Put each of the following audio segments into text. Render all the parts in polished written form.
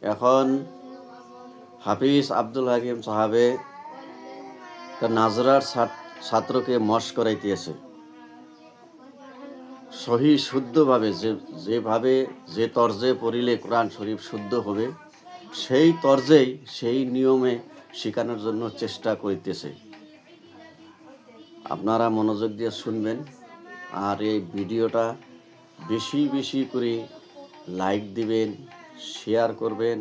এখন হাফিজ আব্দুল হাকিম সাহাবে তার নাজরার ছাত্রকে মশ করাইতেছে সহি শুদ্ধভাবে, যেভাবে যে তর্জে পড়িলে কোরআন শরীফ শুদ্ধ হবে সেই তর্জেই সেই নিয়মে শেখানোর জন্য চেষ্টা করিতেছে। আপনারা মনোযোগ দিয়ে শুনবেন আর এই ভিডিওটা বেশি বেশি করে লাইক দিবেন, শেয়ার করবেন,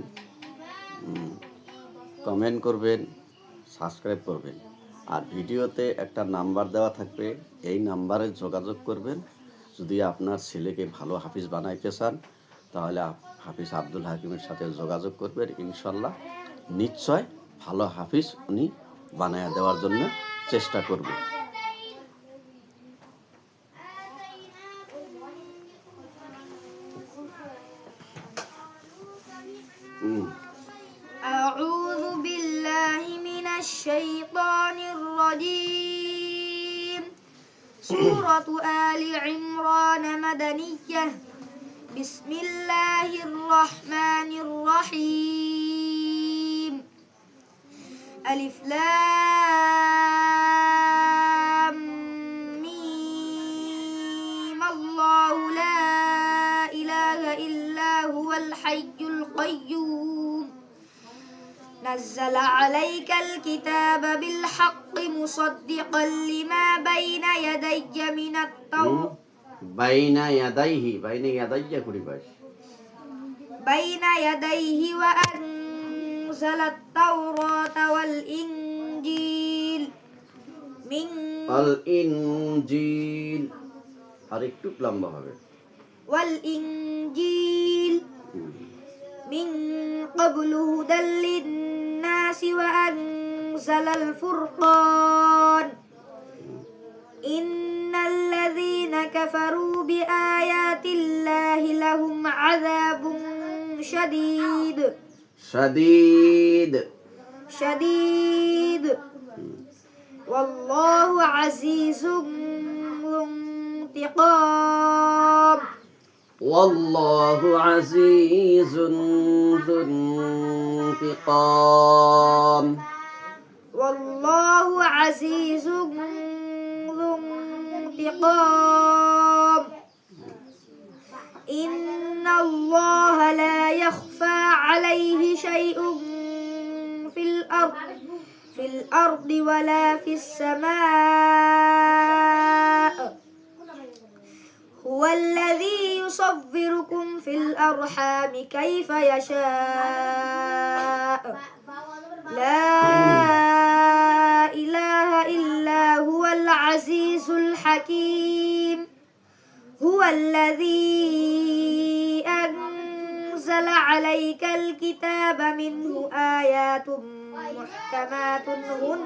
কমেন্ট করবেন, সাবস্ক্রাইব করবেন। আর ভিডিওতে একটা নাম্বার দেওয়া থাকবে, এই নাম্বারে যোগাযোগ করবেন। যদি আপনার ছেলেকে ভালো হাফিজ বানাইতে চান তাহলে হাফিজ আব্দুল হাকিমের সাথে যোগাযোগ করবেন। ইনশাল্লাহ নিশ্চয় ভালো হাফিজ উনি বানায় দেওয়ার জন্য চেষ্টা করবেন। أعوذ بالله من الشيطان الرجيم. سورة آل عمران مدنية. بسم الله الرحمن الرحيم. ألف لام ميم. الله لا إله إلا هو الحي القيوم. نزل عليك الكتاب بالحق مصدقا لما بين يدي من التوراة. بين يديه كوري بين يديه وأنزل التوراة والإنجيل الإنجيل আর একটু লম্বা হবে والإنجيل من قبل هدى للناس وأنزل الفرقان. إن الذين كفروا بآيات الله لهم عذاب شديد والله عزيز ذو انتقام. والله عزيز ذو انتقام. والله عزيز ذو انتقام. إن الله لا يخفى عليه شيء في الأرض ولا في السماء. هو الذي يصوركم في الأرحام كيف يشاء. لا إله إلا هو العزيز الحكيم. هو الذي أنزل عليك الكتاب منه آيات محكمات هن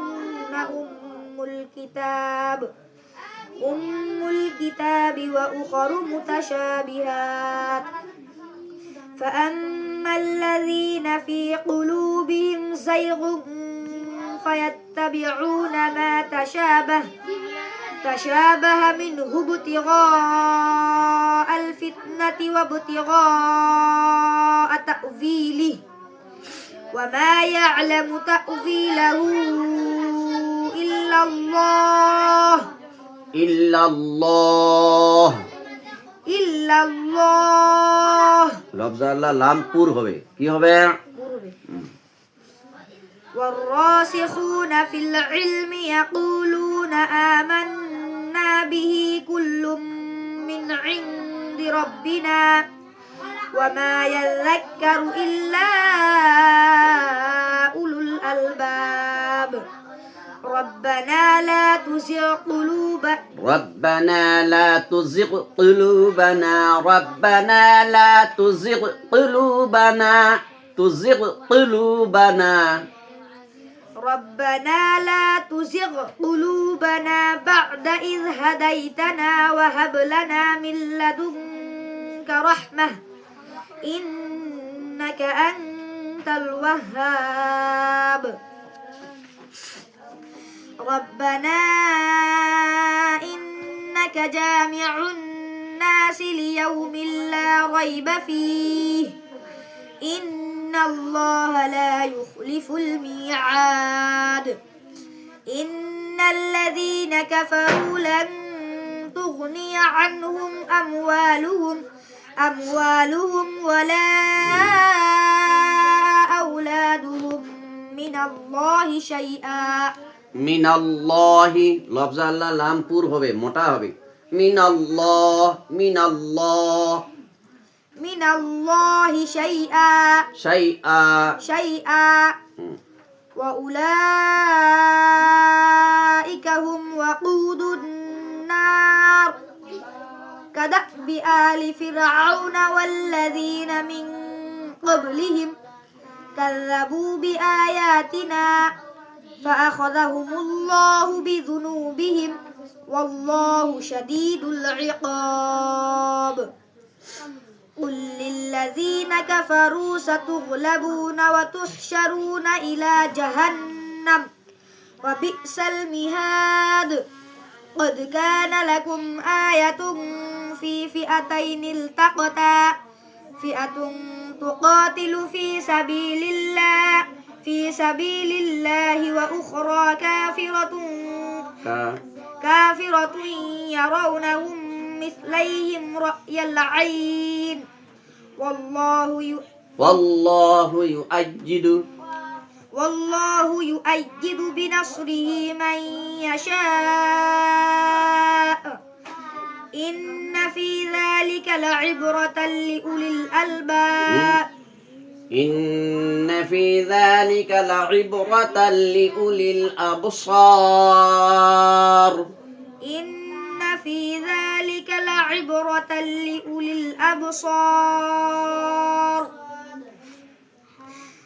أم الكتاب وأخر متشابهات. فأما الذين في قلوبهم زيغ فيتبعون ما تشابه منه ابتغاء الفتنة وابتغاء تأويله وما يعلم تأويله إلا الله. লফজাল্লাহ লামপুর হবে কি হবে والراسخون في العلم يقولون آمنا به كل من عند ربنا وما يذكر إلا أولو الألباب. ربنا لا تزغ قلوبنا بعد إذ هديتنا وهب لنا من لدنك رحمة إنك أنت الوهاب. ربنا إنك جامع الناس ليوم لا ريب فيه إن إن الله لا يخلف الميعاد إن الذين كفروا لن تغني عنهم أموالهم ولا أولادهم من الله شيئا মিনাল্লাহি লফজ আল্লাহ লামপুর হবে, মোটা হবে। মিনাল্লাহ من الله شيئا শাইআ وأولئك هم وقود النار كدأب آل فرعون والذين من قبلهم كذبوا بآياتنا فأخذهم الله بذنوبهم والله شديد العقاب قل للذين كفروا ستغلبون وتحشرون إلى جهنم وبئس المهاد قد كان لكم آية في فئتين التقتا فئة تقاتل في سبيل الله وأخرى كافرة يرونهم مثليهم رأي العين والله يؤيد بنصره من يشاء إن في ذلك لعبرة لأولي الألباب إن في ذلك لعبرة لأولي الأبصار إن في ذلك لعبرة لأولي الأبصار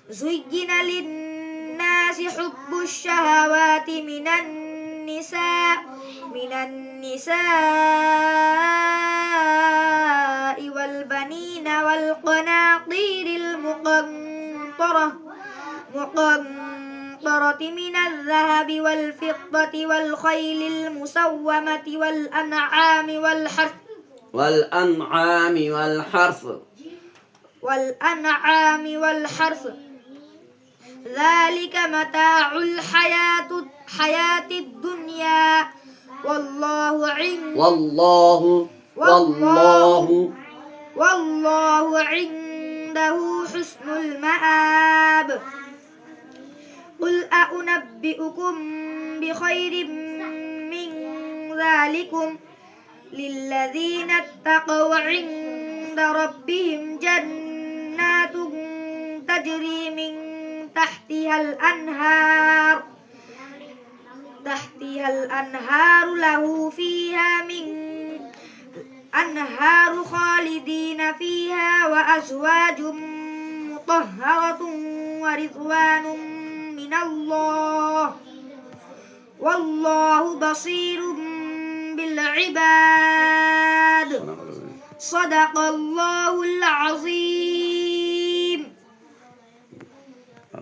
زين للناس حب الشهوات من النساء والبنين والقناطير المقنطرة من الذهب والفضة والخيل المسومة والأنعام والحرث ذلك متاع الحياة الدنيا والله عنده حسن المآب قل أنبئكم بخير من ذلكم للذين اتقوا عند ربهم جنات تجري من تحتها الأنهار له فيها من أنهار خالدين فيها وأزواج مطهرة ورضوان من الله والله بصير بالعباد صدق الله العظيم